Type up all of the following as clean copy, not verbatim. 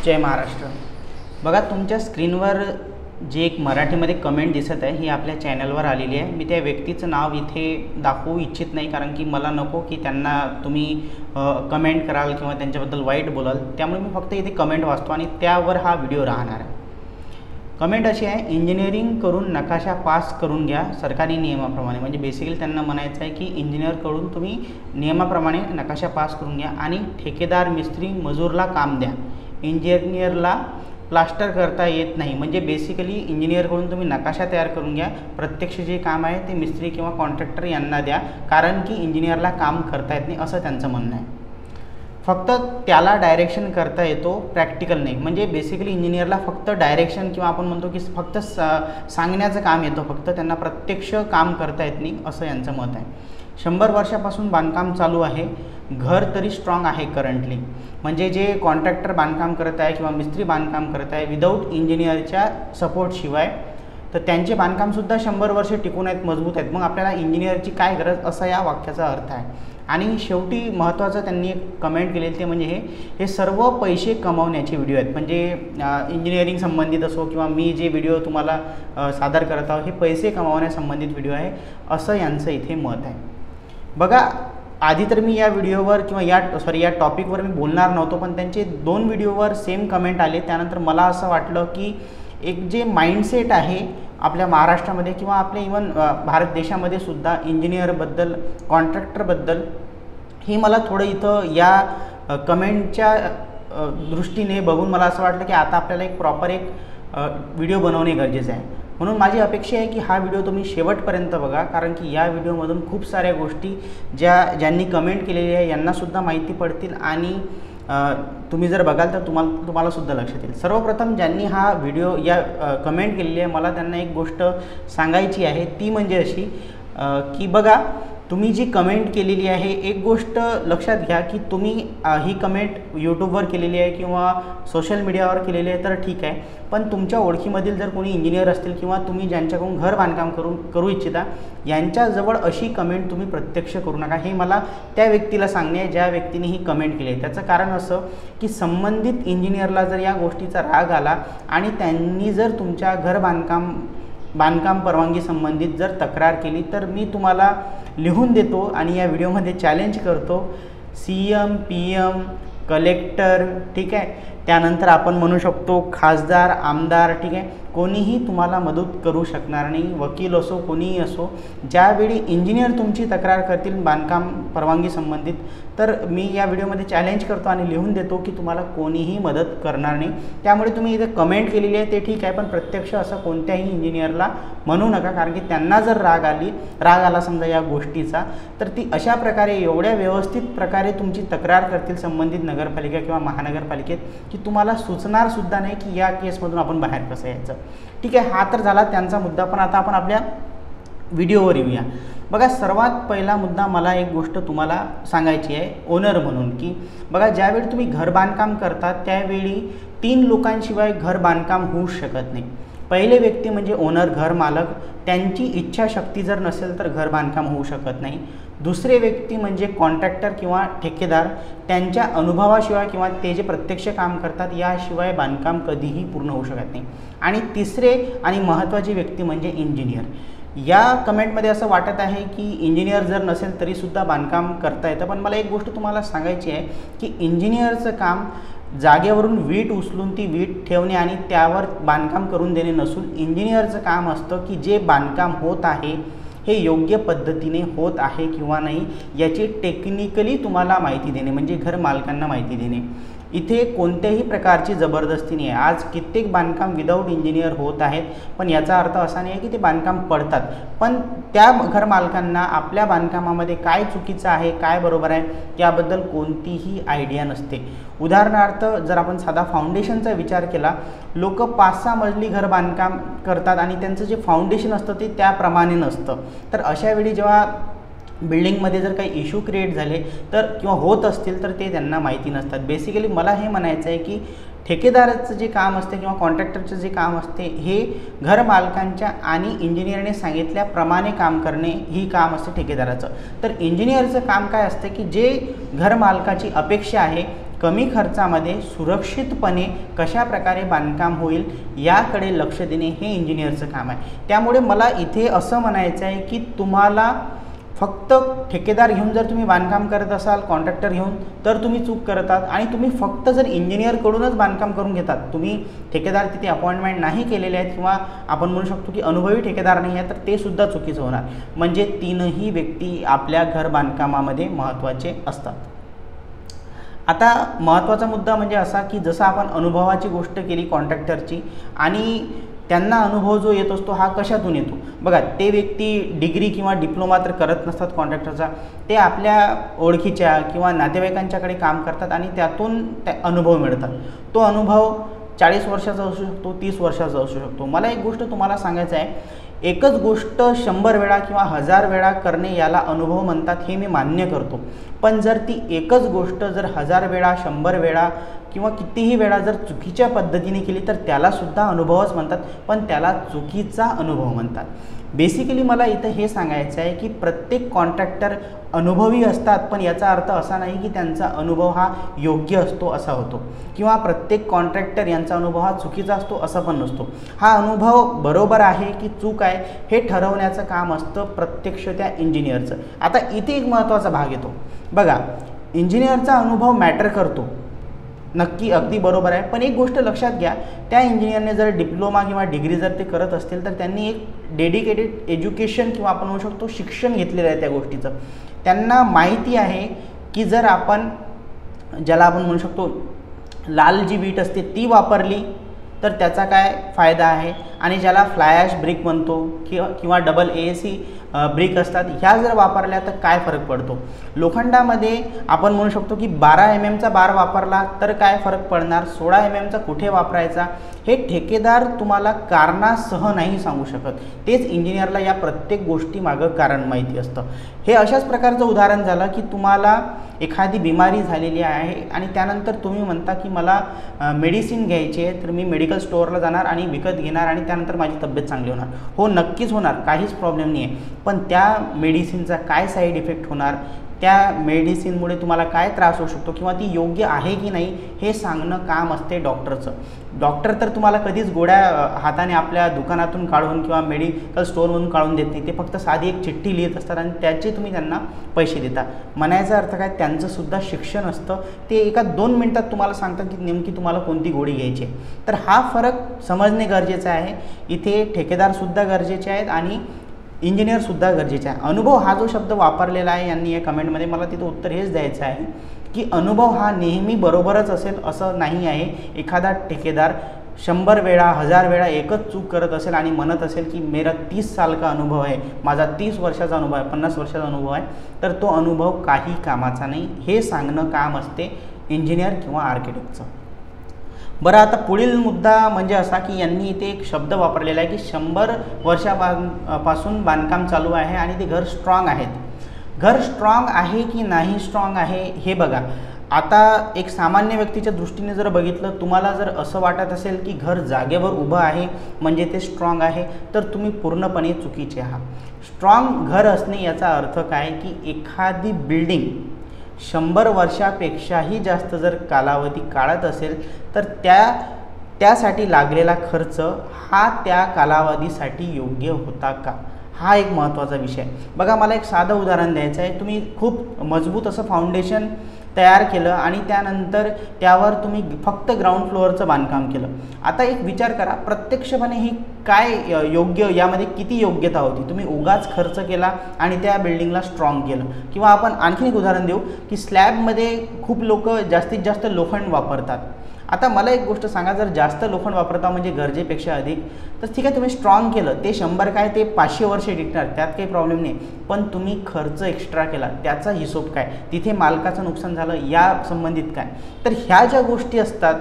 जय महाराष्ट्र। बघा तुमच्या स्क्रीनवर जे एक मराठीमध्ये कमेंट दिसत आहे ही आपल्या चॅनलवर आलेली आहे। मी त्या व्यक्तीचं नाव इथे दाखवू इच्छित नाही, कारण की मला नको की त्यांना तुम्ही कमेंट कराल किंवा त्यांच्याबद्दल वाईट बोलाल। त्यामुळे मी फक्त इथे कमेंट वाचतो आणि त्यावर हा व्हिडिओ राहणार आहे। कमेंट अशी आहे, इंजिनिअरिंग करून नकाशा पास करून घ्या सरकारी नियमाप्रमाणे। म्हणजे बेसिकली त्यांना म्हणायचं आहे की इंजिनिअरकडून तुम्ही नियमाप्रमाणे नकाशा पास करून घ्या आणि ठेकेदार मिस्त्री मजूरला काम द्या। इंजिनियरला प्लास्टर करता येत नाही। म्हणजे बेसिकली इंजिनिअरकडून तुम्ही नकाशा तयार करून घ्या, प्रत्यक्ष जे काम आहे ते मिस्त्री किंवा कॉन्ट्रॅक्टर यांना द्या, कारण की इंजिनिअरला काम करता येत नाही असं त्यांचं म्हणणं आहे। फक्त त्याला डायरेक्शन करता येतो, प्रॅक्टिकल नाही। म्हणजे बेसिकली इंजिनिअरला फक्त डायरेक्शन किंवा आपण म्हणतो की फक्त सांगण्याचं काम येतं, फक्त त्यांना प्रत्यक्ष काम करता येत नाही असं यांचं मत आहे। 100 वर्षापासून बांधकाम चालू आहे, घर तरी स्ट्रॉंग आहे करंटली। म्हणजे जे कॉन्ट्रॅक्टर बांधकाम करत आहे किंवा मिस्त्री बांधकाम करत आहे विदाऊट इंजिनिअरच्या सपोर्टशिवाय, तर त्यांचे बांधकामसुद्धा 100 वर्षे टिकून आहेत, मजबूत आहेत। मग आपल्याला इंजिनिअरची काय गरज असा या वाक्याचा अर्थ आहे। आणि शेवटी महत्त्वाचं त्यांनी एक कमेंट केलेली ते म्हणजे हे सर्व पैसे कमावण्याचे व्हिडिओ आहेत। म्हणजे इंजिनिअरिंग संबंधित असो किंवा मी जे व्हिडिओ तुम्हाला सादर करत आहोत हे पैसे कमावण्यासंबंधित व्हिडिओ आहे असं यांचं इथे मत आहे। बघा आधी तर मी या व्हिडिओवर किंवा या टॉपिकवर मी बोलणार नव्हतो, पण त्यांचे 2 व्हिडिओवर सेम कमेंट आले। त्यानंतर मला असं वाटलं की एक जे माइंडसेट आहे आपल्या महाराष्ट्रामध्ये किंवा आपल्या इवन भारत देशामध्ये सुद्धा इंजिनिअरबद्दल कॉन्ट्रॅक्टरबद्दल हे मला थोडं इथं या कमेंटच्या दृष्टीने बघून मला असं वाटलं की आता आपल्याला एक प्रॉपर एक व्हिडिओ बनवणे गरजेचं आहे। म्हणून माझी अपेक्षा आहे की हा व्हिडिओ तुम्ही शेवटपर्यंत बघा, कारण की या व्हिडिओमधून खूप साऱ्या गोष्टी ज्यांनी कमेंट केलेली आहे यांनासुद्धा माहिती पडतील आणि तुम्ही जर बघाल तर तुम्हाला सुद्धा लक्षात येईल। सर्वप्रथम ज्यांनी हा व्हिडिओ कमेंट केलेली आहे मला त्यांना एक गोष्ट सांगायची आहे, ती म्हणजे अशी की बघा तुम्ही जी कमेंट केलेली आहे एक गोष्ट लक्षात घ्या की तुम्ही ही कमेंट यूट्यूबवर केलेली आहे किंवा सोशल मीडियावर केलेली आहे तर ठीक आहे, पण तुमच्या ओळखीमधील जर कोणी इंजिनियर असतील किंवा तुम्ही ज्यांच्याकडून घर बांधकाम करू इच्छिता यांच्याजवळ अशी कमेंट तुम्ही प्रत्यक्ष करू नका। हे मला त्या व्यक्तीला सांगणे आहे ज्या व्यक्तीने ही कमेंट केली आहे। त्याचं कारण असं की संबंधित इंजिनियरला जर या गोष्टीचा राग आला आणि त्यांनी जर तुमच्या घर बांधकाम परवानगी संबंधित जर तक्रार केली तर मी तुम्हाला लिहून देतो आणि या व्हिडिओमध्ये चॅलेंज करतो, CM PM कलेक्टर ठीक आहे, त्यानंतर आपण म्हणू शकतो खासदार आमदार ठीक आहे, कोणीही तुम्हाला मदत करू शकणार नाही। वकील असो कोणीही असो, ज्यावेळी इंजिनियर तुमची तक्रार करतील बांधकाम परवानगी संबंधित तर मी या व्हिडिओमध्ये चॅलेंज करतो आणि लिहून देतो की तुम्हाला कोणीही मदत करणार नाही। त्यामुळे तुम्ही इथे कमेंट केलेली आहे ते ठीक आहे, पण प्रत्यक्ष असं कोणत्याही इंजिनियरला म्हणू नका, कारण की त्यांना जर राग आला समजा या गोष्टीचा तर ती अशा प्रकारे एवढ्या व्यवस्थित प्रकारे तुमची तक्रार करतील संबंधित नगरपालिका किंवा महानगरपालिकेत की तुम्हाला सुचणार सुद्धा नाही की या केसमधून आपण बाहेर कसं यायचं। ठीक आहे, हा तर झाला त्यांचा मुद्दा, पण आता आपण आपल्या व्हिडिओवर येऊया। बघा सर्वात पहिला मुद्दा मला एक गोष्ट तुम्हाला सांगायची आहे ओनर म्हणून, की बघा ज्यावेळी तुम्ही घर बांधकाम करता त्यावेळी 3 लोकांशिवाय घर बांधकाम होऊ शकत नाही। पहिले व्यक्ती म्हणजे ओनर घर मालक, त्यांची इच्छाशक्ती जर नसेल तर घर बांधकाम होऊ शकत नाही। दुसरे व्यक्ती म्हणजे कॉन्ट्रॅक्टर किंवा ठेकेदार, त्यांच्या अनुभवाशिवाय किंवा ते जे प्रत्यक्ष काम करतात याशिवाय बांधकाम कधीही पूर्ण होऊ शकत नाही। आणि तिसरे आणि महत्त्वाची व्यक्ती म्हणजे इंजिनियर। या कमेंटमध्ये असं वाटत आहे की इंजिनियर जर नसेल तरीसुद्धा बांधकाम करता येतं, पण मला एक गोष्ट तुम्हाला सांगायची आहे की इंजिनियरचं काम जागेवरून वीट उचलून ती वीट ठेवणे आणि त्यावर बांधकाम करून देणे नसून इंजिनियरचं काम असतं की जे बांधकाम होत आहे हे योग्य पद्धतीने होत आहे किंवा नाही याची टेक्निकली तुम्हाला माहिती देणे, म्हणजे घर मालकांना माहिती देणे। इथे कोणत्याही प्रकारची जबरदस्ती नाही आहे। आज कित्येक बांधकाम विदाऊट इंजिनियर होत आहेत, पण याचा अर्थ असा नाही आहे की ते बांधकाम पडतात, पण त्या घर मालकांना आपल्या बांधकामामध्ये काय चुकीचं आहे काय बरोबर आहे याबद्दल कोणतीही आयडिया नसते। उदाहरणार्थ जर आपण साधा फाउंडेशनचा विचार केला, लोक 5-6 मजली घर बांधकाम करतात आणि त्यांचं जे फाउंडेशन असतं ते त्याप्रमाणे नसतं। तर अशावेळी जेव्हा बिल्डिंगमध्ये जर काही इश्यू क्रिएट झाले तर किंवा होत असतील तर ते त्यांना माहिती नसतात। बेसिकली मला हे म्हणायचं आहे की ठेकेदाराचं जे काम असते किंवा कॉन्ट्रॅक्टरचं जे काम असते हे घर मालकांच्या आणि इंजिनियरने सांगितल्याप्रमाणे काम करणे ही काम असते ठेकेदाराचं। तर इंजिनियरचं काम काय असते की जे घर मालकाची अपेक्षा आहे कमी खर्चामध्ये सुरक्षितपणे कशा प्रकारे बांधकाम होईल याकडे लक्ष देणे हे इंजिनियरचं काम आहे। त्यामुळे मला इथे असं म्हणायचं आहे की तुम्हाला फक्त ठेकेदार घेऊन जर तुम्ही बांधकाम करत असाल, कॉन्ट्रॅक्टर घेऊन, तर तुम्ही चूक करतात। आणि तुम्ही फक्त जर इंजिनियरकडूनच बांधकाम करून घेतात, तुम्ही ठेकेदार तिथे अपॉइंटमेंट नाही केलेले आहेत किंवा आपण म्हणू शकतो की अनुभवी ठेकेदार नाही आहे, तर ते सुद्धा चुकीचं होणार। म्हणजे तीनही व्यक्ती आपल्या घर बांधकामामध्ये महत्त्वाचे असतात। आता महत्त्वाचा मुद्दा म्हणजे असा की जसं आपण अनुभवाची गोष्ट केली कॉन्ट्रॅक्टरची, आणि त्यांना अनुभव जो येत असतो हा कशातून येतो बघा, ते व्यक्ती डिग्री किंवा डिप्लोमा तर करत नसतात कॉन्ट्रॅक्टरचा, ते आपल्या ओळखीच्या किंवा नातेवाईकांच्याकडे काम करतात आणि त्यातून त्या अनुभव मिळतात। तो अनुभव 40 वर्षाचा असू शकतो, 30 वर्षाचा असू शकतो। मला एक गोष्ट तुम्हाला सांगायचं आहे, एकच गोष्ट 100 वेळा किंवा 1000 वेळा करणे याला अनुभव म्हणतात, हे मी मान्य करतो। पण जर ती एकच गोष्ट जर 1000 वेळा, 100 वेळा किंवा कितीही वेळा जर चुकीच्या पद्धतीने केली तर त्यालासुद्धा अनुभवच म्हणतात, पण त्याला चुकीचा अनुभव म्हणतात। बेसिकली मला इथं हे सांगायचं आहे की प्रत्येक कॉन्ट्रॅक्टर अनुभवी असतात, पण याचा अर्थ असा नाही की त्यांचा अनुभव हा योग्य असतो असा होतो, किंवा प्रत्येक कॉन्ट्रॅक्टर यांचा अनुभव हा चुकीचा असतो असं पण नसतो। हा अनुभव बरोबर आहे की चूक आहे हे ठरवण्याचं काम असतं प्रत्यक्ष त्या इंजिनियरचं। आता इथे एक महत्त्वाचा भाग येतो बघा, इंजिनियरचा अनुभव मॅटर करतो, नक्की अगदी बरोबर आहे। पण एक गोष्ट लक्षात घ्या, त्या इंजिनियरने जर डिप्लोमा किंवा डिग्री जर ते करत असतील तर त्यांनी एक डेडिकेटेड एज्युकेशन किंवा आपण म्हणू शकतो शिक्षण घेतलेलं आहे त्या गोष्टीचं। त्यांना माहिती आहे की जर आपण ज्याला आपण म्हणू शकतो लाल जी वीट असते ती वापरली तर त्याचा काय फायदा आहे, आणि ज्याला फ्लाय ॲश ब्रिक म्हणतो किंवा डबल AAC ब्रिक असतात, ह्या जर वापरल्या तर काय फरक पडतो। लोखंडामध्ये आपण म्हणू शकतो की 12 mm चा बार वापरला तर काय फरक पडणार, 16 mm चा कुठे वापरायचा हे ठेकेदार तुम्हाला कारणासह नाही सांगू शकत, तेच इंजिनियरला या प्रत्येक गोष्टीमागं कारण माहिती असतं। हे अशाच प्रकारचं उदाहरण झालं की तुम्हाला एखादी बिमारी झालेली आहे आणि त्यानंतर तुम्ही म्हणता की मला मेडिसिन घ्यायची आहे, तर मी मेडिकल स्टोअरला जाणार आणि विकत घेणार आणि त्यानंतर माझी तब्येत चांगली होणार। हो, नक्कीच होणार, काहीच प्रॉब्लेम नाही आहे, पण त्या मेडिसिनचा काय साईड इफेक्ट होणार, त्या मेडिसिनमुळे तुम्हाला काय त्रास होऊ शकतो किंवा ती योग्य आहे की नाही हे सांगणं काम असते डॉक्टरचं। डॉक्टर तर तुम्हाला कधीच गोड्या हाताने आपल्या दुकानातून काढून किंवा मेडिकल स्टोअरमधून काढून देत नाही, ते फक्त साधी एक चिठ्ठी लिहित असतात आणि त्याचे तुम्ही त्यांना पैसे देता। म्हणायचा अर्थ काय, त्यांचंसुद्धा शिक्षण असतं, ते एका 2 मिनिटात तुम्हाला सांगतात की नेमकी तुम्हाला कोणती गोळी घ्यायची आहे। तर हा फरक समजणे गरजेचं आहे। इथे ठेकेदारसुद्धा गरजेचे आहेत आणि इंजिनियरसुद्धा गरजेचे आहे। अनुभव हा जो शब्द वापरलेला आहे यांनी या कमेंटमध्ये, मला तिथं उत्तर हेच द्यायचं आहे की अनुभव हा नेहमी बरोबरच असेल असं नाही आहे। एखादा ठेकेदार 100 वेळा 1000 वेळा एकच चूक करत असेल आणि म्हणत असेल की मेरा 30 साल का अनुभव आहे, माझा 30 वर्षाचा अनुभव आहे, 50 वर्षाचा अनुभव आहे, तर तो अनुभव काही कामाचा नाही हे सांगणं काम असते इंजिनियर किंवा आर्किटेक्टचं। बरं, आता पुढील मुद्दा म्हणजे असा की यांनी इथे एक शब्द वापरलेला आहे की 100 वर्षापासून बांधकाम चालू आहे आणि ते घर स्ट्रॉंग आहेत। घर स्ट्रॉंग आहे की नाही स्ट्रॉंग आहे हे बघा। आता एक सामान्य व्यक्तीच्या दृष्टीने जर बघितलं, तुम्हाला जर असं वाटत असेल की घर जागेवर उभं आहे म्हणजे ते स्ट्रॉंग आहे, तर तुम्ही पूर्णपणे चुकीचे आहात। स्ट्रॉंग घर असणे याचा अर्थ काय की एखादी बिल्डिंग 100 वर्षापेक्षाही जास्त जर कालावधी काढत असेल तर त्यासाठी लागलेला खर्च हा त्या कालावधीसाठी योग्य होता का, हा एक महत्त्वाचा विषय। बघा, मला एक साधं उदाहरण द्यायचं आहे। तुम्ही खूप मजबूत असं फाउंडेशन तयार केलं आणि त्यानंतर त्यावर तुम्ही फक्त ग्राउंड फ्लोअरचं बांधकाम केलं। आता एक विचार करा, प्रत्यक्षपणे ही काय योग्य, यामध्ये किती योग्यता होती? तुम्ही उगाच खर्च केला आणि त्या बिल्डिंगला स्ट्रॉंग केलं। किंवा आपण आणखी एक उदाहरण देऊ की स्लॅबमध्ये खूप लोक जास्तीत जास्त लोखंड वापरतात। आता मला एक गोष्ट सांगा, जर जास्त लोखंड वापरता म्हणजे गरजेपेक्षा अधिक, तर ठीक आहे तुम्ही स्ट्रॉंग केलं, ते 100 काय ते 500 वर्षे टिकणार, त्यात काही प्रॉब्लेम नाही। पण तुम्ही खर्च एक्स्ट्रा केला, त्याचा हिशोब काय, तिथे मालकाचं नुकसान झालं या संबंधित काय। तर ह्या ज्या गोष्टी असतात,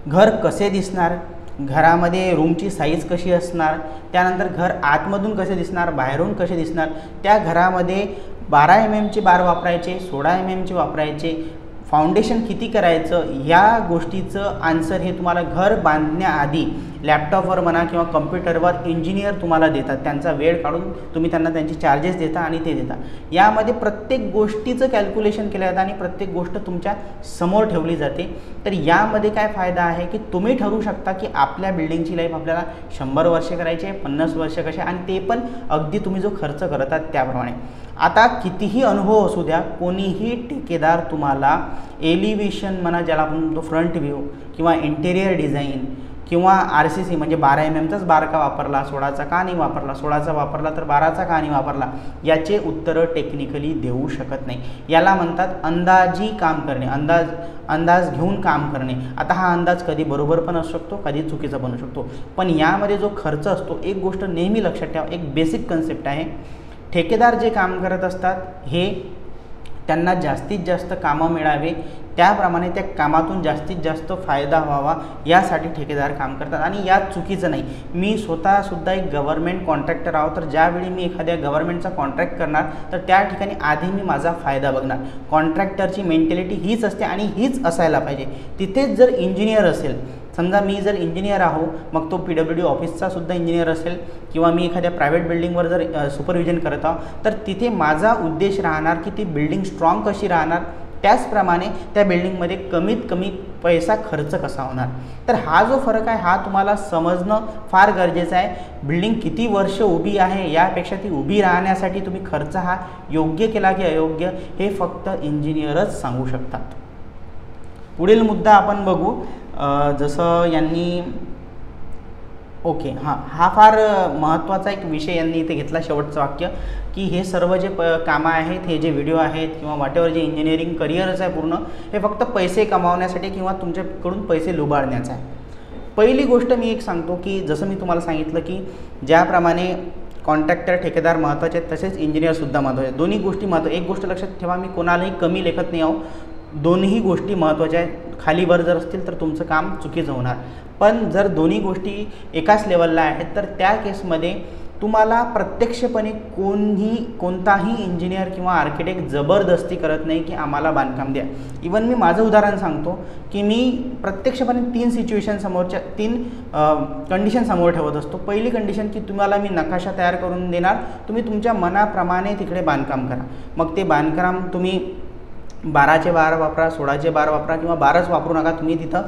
घर कसे दिसणार, घरामध्ये रूमची साईज कशी असणार, त्यानंतर घर आतमधून कसे दिसणार, बाहेरून कसे दिसणार, त्या घरामध्ये 12 mm चे बार वापरायचे, 16 mm चे वापरायचे, फाउंडेशन किती करायचं, या गोष्टीचं आन्सर हे तुम्हाला घर बांधण्याआधी लॅपटॉपवर म्हणा किंवा कम्प्युटरवर इंजिनियर तुम्हाला देतात, त्यांचा वेळ काढून तुम्ही त्यांना त्यांचे चार्जेस देता आणि ते देता. यामध्ये प्रत्येक गोष्टीचं कॅल्क्युलेशन केलं जातं आणि प्रत्येक गोष्ट तुमच्या समोर ठेवली जाते. तर यामध्ये काय फायदा आहे की तुम्ही ठरवू शकता की आपल्या बिल्डिंगची लाईफ आपल्याला 100 वर्षे करायची आहे, 50 वर्ष कसे, आणि ते पण अगदी तुम्ही जो खर्च करतात त्याप्रमाणे. आता कितीही अनुभव असू द्या, कोणीही ठेकेदार तुम्हाला एलिव्हेशन म्हणा, ज्याला आपण म्हणतो फ्रंट व्ह्यू, किंवा इंटेरियर डिझाईन, किंवा RCC म्हणजे 12 mm बार का वापरला, 16चा का नाही वापरला, 16चा वापरला तर 12चा का नाही वापरला, याचे उत्तरं टेक्निकली देऊ शकत नाही. याला म्हणतात अंदाजी काम करणे, अंदाज घेऊन काम करणे. आता हा अंदाज कधी बरोबर पण असू शकतो, कधी चुकीचा बनू शकतो, पण यामध्ये जो खर्च असतो, एक गोष्ट नेहमी लक्षात ठेवा, एक बेसिक कन्सेप्ट आहे. ठेकेदार जे काम करत असतात हे त्यांना जास्तीत जास्त कामं मिळावे, त्याप्रमाणे त्या कामातून जास्तीत जास्त फायदा व्हावा यासाठी ठेकेदार काम करतात. आणि यात चुकीचं नाही. मी स्वतःसुद्धा एक गव्हर्नमेंट कॉन्ट्रॅक्टर आहोत, तर ज्यावेळी मी एखाद्या गव्हर्नमेंटचा कॉन्ट्रॅक्ट करणार तर त्या ठिकाणी आधी मी माझा फायदा बघणार. कॉन्ट्रॅक्टरची मेंटॅलिटी हीच असते आणि हीच असायला पाहिजे. तिथेच जर इंजिनियर असेल, समजा मी जर इंजिनियर आहो, मग तो PWD ऑफिसचा सुद्धा इंजिनियर असेल, किंवा मी एखाद्या प्रायव्हेट बिल्डिंगवर जर सुपरविजन करत आहो, तर तिथे माझा उद्देश राहणार की ती बिल्डिंग स्ट्रॉंग कशी राहणार, त्याचप्रमाणे त्या बिल्डिंगमध्ये कमीत कमी पैसा खर्च कसा होणार. तर हा जो फरक आहे हा तुम्हाला समजणं फार गरजेचं आहे. बिल्डिंग किती वर्ष उभी आहे यापेक्षा ती उभी राहण्यासाठी तुम्ही खर्च हा योग्य केला की अयोग्य हे फक्त इंजिनियरच सांगू शकतात. पुढील मुद्दा आपण बघू. जसं यांनी हा फार महत्त्वाचा एक विषय यांनी इथे घेतला, शेवटचं वाक्य, की हे सर्व जे कामं आहेत, हे जे व्हिडिओ आहेत किंवा वाटेवर जे इंजिनिअरिंग करिअरच आहे पूर्ण, हे फक्त पैसे कमावण्यासाठी किंवा तुमच्याकडून पैसे लुबाडण्याचं आहे. पहिली गोष्ट मी एक सांगतो की जसं मी तुम्हाला सांगितलं की ज्याप्रमाणे कॉन्ट्रॅक्टर ठेकेदार महत्त्वाचे आहेत, तसेच इंजिनियरसुद्धा महत्त्वाचे आहेत. दोन्ही गोष्टी एक गोष्ट लक्षात ठेवा, मी कोणालाही कमी लेखत नाही आहो, दोन्ही गोष्टी महत्त्वाच्या आहेत. खाली वर जर असतील तर तुमचं काम चुकीचं होणार, पण जर दोन्ही गोष्टी एकाच लेवलला आहेत तर त्या केसमध्ये तुम्हाला प्रत्यक्षपणे कोणताही इंजिनियर किंवा आर्किटेक्ट जबरदस्ती करत नाही की आम्हाला बांधकाम द्या. इवन मी माझं उदाहरण सांगतो की मी प्रत्यक्षपणे 3 सिच्युएशन समोरच्या 3 कंडिशन समोर ठेवत असतो. पहिली कंडिशन की तुम्हाला मी नकाशा तयार करून देणार, तुम्ही तुमच्या मनाप्रमाणे तिकडे बांधकाम करा. मग ते बांधकाम तुम्ही 12चे 12 वापरा, 16चे 12 वापरा, किंवा 12च वापरू नका, तुम्ही तिथं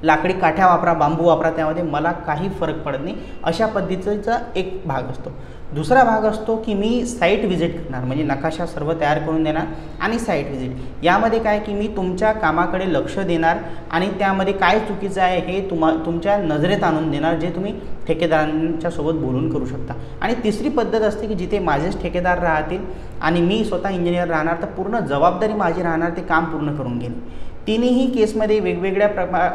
लाकडी काठ्या वापरा, बांबू वापरा, त्यामध्ये मला काही फरक पडत नाही. अशा पद्धतीचा एक भाग असतो. दुसरा भाग असतो की मी साईट व्हिजिट करणार, म्हणजे नकाशा सर्व तयार करून देणार आणि साईट व्हिजिट. यामध्ये काय की मी तुमच्या कामाकडे लक्ष देणार आणि त्यामध्ये काय चुकीचं आहे हे तुमच्या नजरेत आणून देणार, जे तुम्ही ठेकेदारांच्या सोबत बोलून करू शकता. आणि तिसरी पद्धत असते की जिथे माझेच ठेकेदार राहतील आणि मी स्वतः इंजिनियर राहणार, तर पूर्ण जबाबदारी माझी राहणार ते काम पूर्ण करून घेणे. तिन्ही केसमध्ये वेगवेगळ्या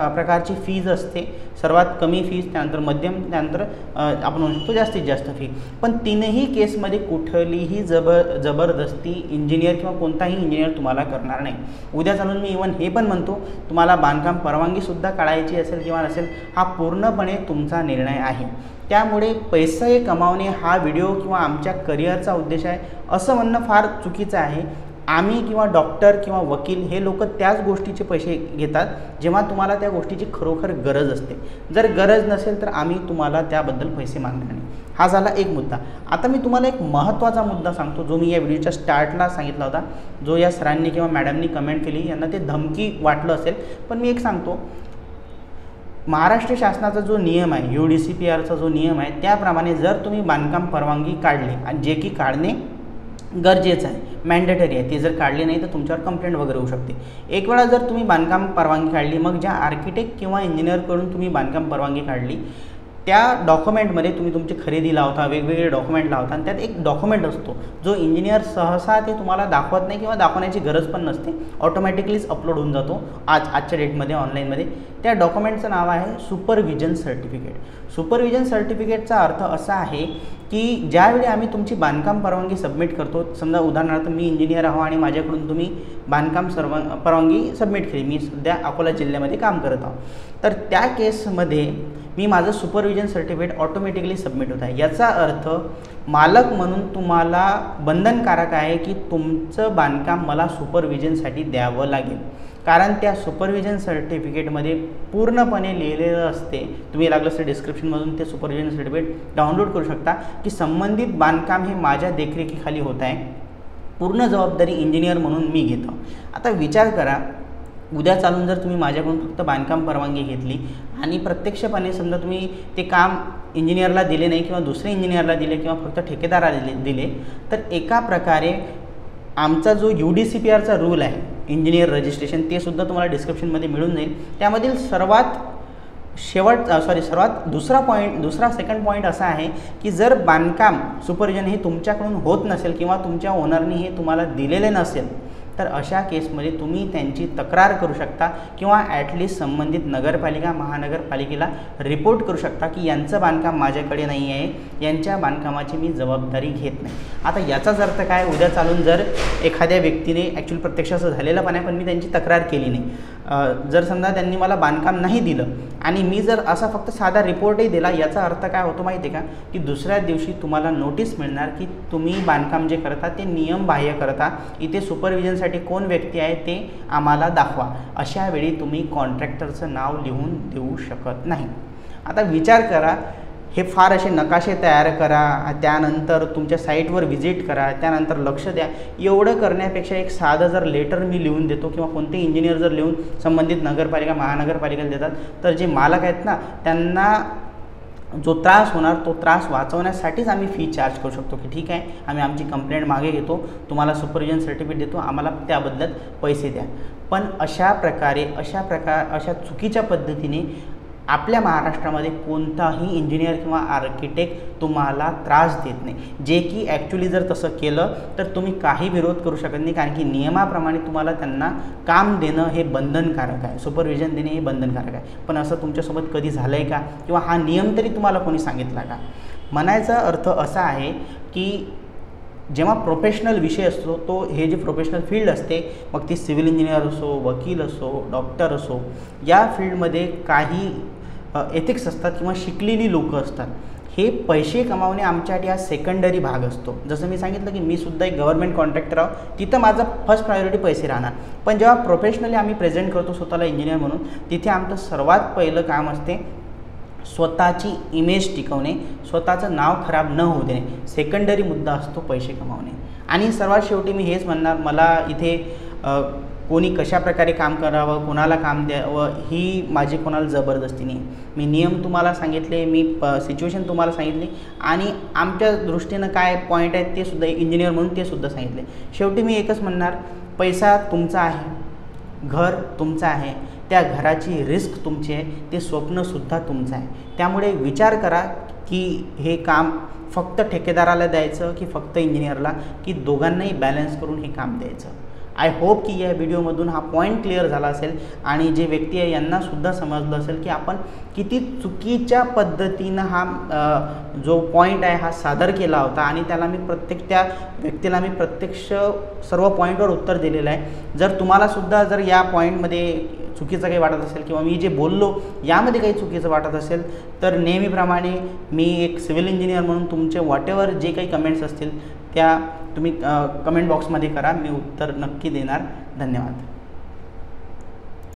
प्रकारची फीज असते. सर्वात कमी फीज, त्यानंतर मध्यम, त्यानंतर आपण म्हणू शकतो जास्तीत जास्त फी. पण तीनही केसमध्ये कुठलीही जबरदस्ती इंजिनियर किंवा कोणताही इंजिनियर तुम्हाला करणार नाही. उद्या चालून मी इवन हे पण म्हणतो, तुम्हाला बांधकाम परवानगीसुद्धा काढायची असेल किंवा नसेल, हा पूर्णपणे तुमचा निर्णय आहे. त्यामुळे पैसे कमावणे हा व्हिडिओ किंवा आमच्या करिअरचा उद्देश आहे असं म्हणणं फार चुकीचं आहे. आम्ही किंवा डॉक्टर किंवा वकील हे लोक त्याच गोष्टीचे पैसे घेतात जेव्हा तुम्हाला त्या गोष्टीची खरोखर गरज असते. जर गरज नसेल तर आम्ही तुम्हाला त्याबद्दल पैसे मागणार नाही. हा झाला एक मुद्दा. आता मी तुम्हाला एक महत्त्वाचा मुद्दा सांगतो, जो मी या व्हिडिओच्या स्टार्टला सांगितला होता, जो या सरांनी किंवा मॅडमनी कमेंट केली, यांना ते धमकी वाटलं असेल, पण मी एक सांगतो. महाराष्ट्र शासनाचा जो नियम आहे, UDCPRचा जो नियम आहे, त्याप्रमाणे जर तुम्ही बांधकाम परवानगी काढली, आणि जे की काढणे गरजेचं आहे, मॅन्डेटरी आहे, ते जर काढली नाही तर तुमच्यावर कंप्लेंट वगैरे होऊ शकते. एक वेळा जर तुम्ही बांधकाम परवानगी काढली, मग ज्या आर्किटेक्ट किंवा इंजिनियरकडून तुम्ही बांधकाम परवानगी काढली, त्या डॉक्युमेंटमध्ये तुम्ही तुमची खरेदी लावता, वेगवेगळे डॉक्युमेंट लावता, आणि त्यात एक डॉक्युमेंट असतो जो इंजिनियर सहसा ते तुम्हाला दाखवत नाही किंवा दाखवण्याची गरज पण नसते, ऑटोमॅटिकलीच अपलोड होऊन जातो आजच्या डेटमध्ये ऑनलाईनमध्ये. त्या डॉक्युमेंटचं नाव आहे सुपरविजन सर्टिफिकेट. सुपरविजन सर्टिफिकेटचा अर्थ असा आहे की ज्यावेळी आम्ही तुमची बांधकाम परवानगी सबमिट करतो, समजा उदाहरणार्थ मी इंजिनियर आहो आणि माझ्याकडून तुम्ही बांधकाम परवानगी सबमिट केली, मी सध्या अकोला जिल्ह्यामध्ये काम करत आहो, तर त्या केसमध्ये मी माझं सुपरविजन सर्टिफिकेट ऑटोमॅटिकली सबमिट होत आहे. याचा अर्थ मालक म्हणून तुम्हाला बंधनकारक आहे की तुमचं बांधकाम मला सुपरविजनसाठी द्यावं लागेल. कारण त्या सुपरविजन सर्टिफिकेटमध्ये पूर्णपणे लिहिलेलं असते, तुम्ही लागलं तर डिस्क्रिप्शनमधून ते सुपरविजन सर्टिफिकेट डाउनलोड करू शकता, की संबंधित बांधकाम हे माझ्या देखरेखीखाली होत आहे, पूर्ण जबाबदारी इंजिनियर म्हणून मी घेतो. आता विचार करा, उद्या चालून जर तुम्ही माझ्याकडून फक्त बांधकाम परवानगी घेतली आणि प्रत्यक्षपणे समजा तुम्ही ते काम इंजिनियरला दिले नाही किंवा दुसऱ्या इंजिनियरला दिले किंवा फक्त ठेकेदाराला दिले, तर एका प्रकारे आमचा जो UDCPRचा रूल आहे इंजिनियर रजिस्ट्रेशन, ते सुद्धा तुम्हाला डिस्क्रिप्शनमध्ये मिळून जाईल. त्यामधील सर्वात सेकंड पॉईंट असा आहे की जर बांधकाम सुपरविजन हे तुमच्याकडून होत नसेल किंवा तुमच्या ओनरनी हे तुम्हाला दिलेले नसेल, तर अशा केसमध्ये तुम्ही त्यांची तक्रार करू शकता किंवा ॲटलिस्ट संबंधित नगरपालिका महानगरपालिकेला रिपोर्ट करू शकता की यांचं बांधकाम माझ्याकडे नाही आहे, यांच्या बांधकामाची मी जबाबदारी घेत नाही. आता याचाच अर्थ काय, उद्या चालून जर एखाद्या व्यक्तीने ॲक्च्युअली प्रत्यक्ष असं झालेलं पण आहे, पण मी त्यांची तक्रार केली नाही, जर समजा त्यांनी मला बांधकाम नाही दिलं आणि मी जर असा फक्त साधा रिपोर्टही दिला, याचा अर्थ काय होतो माहिती आहे का, की दुसऱ्या दिवशी तुम्हाला नोटीस मिळणार की तुम्ही बांधकाम जे करता ते नियमबाह्य करता, इथे सुपरविजनसाठी कोण व्यक्ती आहे ते आम्हाला दाखवा. अशा वेळी तुम्ही कॉन्ट्रॅक्टरचं नाव लिहून देऊ शकत नाही. आता विचार करा, हे फार असे नकाशे तयार करा, त्यानंतर तुमच्या साईटवर व्हिजिट करा, त्यानंतर लक्ष द्या, एवढं करण्यापेक्षा एक साधं जर लेटर मी लिहून देतो किंवा कोणते इंजिनियर जर लिहून संबंधित नगरपालिका महानगरपालिकेला देतात, तर जे मालक आहेत ना त्यांना जो त्रास होणार तो त्रास वाचवण्यासाठीच आम्ही फी चार्ज करू शकतो की ठीक आहे, आम्ही आमची कंप्लेंट मागे घेतो, तुम्हाला सुपरविजन सर्टिफिकेट देतो, आम्हाला त्याबद्दल पैसे द्या. पण अशा चुकीच्या पद्धतीने आपल्या महाराष्ट्रामध्ये कोणताही इंजिनियर किंवा आर्किटेक्ट तुम्हाला त्रास देत नाही, जे की ॲक्च्युली जर तसं केलं तर तुम्ही काही विरोध करू शकत नाही, कारण की नियमाप्रमाणे तुम्हाला त्यांना काम देणं हे बंधनकारक आहे, सुपरविजन देणे हे बंधनकारक आहे. पण असं तुमच्यासोबत कधी झालं आहे का, किंवा हा नियम तरी तुम्हाला कोणी सांगितला का? म्हणायचा अर्थ असा आहे की जेव्हा प्रोफेशनल विषय असतो, तो हे जे प्रोफेशनल फील्ड असते, मग ती सिव्हिल इंजिनियर असो, वकील असो, डॉक्टर असो, या फील्डमध्ये काही एथिक्स असतात किंवा शिकलेली लोकं असतात. हे पैसे कमावणे आमच्यासाठी हा सेकंडरी भाग असतो. जसं मी सांगितलं की मी सुद्धा एक गव्हर्नमेंट कॉन्ट्रॅक्टर आहो, तिथं माझं फर्स्ट प्रायोरिटी पैसे राहणार. पण जेव्हा प्रोफेशनली आम्ही प्रेझेंट करतो स्वतःला इंजिनियर म्हणून, तिथे आमचं सर्वात पहिलं काम असते स्वतःची इमेज टिकवणे, स्वतःचं नाव खराब न होऊ देणे. सेकंडरी मुद्दा असतो पैसे कमावणे. आणि सर्वात शेवटी मी हेच म्हणणार, मला इथे कोणी कशाप्रकारे काम करावं, कोणाला काम द्यावं ही माझी कोणाला जबरदस्ती नाही. मी नियम तुम्हाला सांगितले, मी सिच्युएशन तुम्हाला सांगितली आणि आमच्या दृष्टीनं काय पॉईंट आहेत ते सुद्धा इंजिनियर म्हणून ते सुद्धा सांगितले. शेवटी मी एकच म्हणणार, पैसा तुमचा आहे, घर तुमचं आहे, त्या घराची रिस्क तुमची आहे, ते स्वप्नसुद्धा तुमचं आहे. त्यामुळे विचार करा की हे काम फक्त ठेकेदाराला द्यायचं की फक्त इंजिनियरला, की दोघांनाही बॅलन्स करून हे काम द्यायचं. आय होप की या व्हिडिओमधून हा पॉईंट क्लिअर झाला असेल आणि जे व्यक्ती आहे यांनासुद्धा समजलं असेल की आपण किती चुकीच्या पद्धतीनं हा जो पॉईंट आहे हा सादर केला होता आणि त्याला मी त्या व्यक्तीला मी प्रत्यक्ष सर्व पॉईंटवर उत्तर दिलेलं आहे. जर तुम्हालासुद्धा जर या पॉईंटमध्ये चुकीचं काही वाटत असेल किंवा मी जे बोललो यामध्ये काही चुकीचं वाटत असेल, तर नेहमीप्रमाणे मी एक सिव्हिल इंजिनियर म्हणून तुमचे व्हॉटेवर जे काही कमेंट्स असतील त्या तुम्ही कमेंट बॉक्समध्ये करा, मी उत्तर नक्की देणार. धन्यवाद.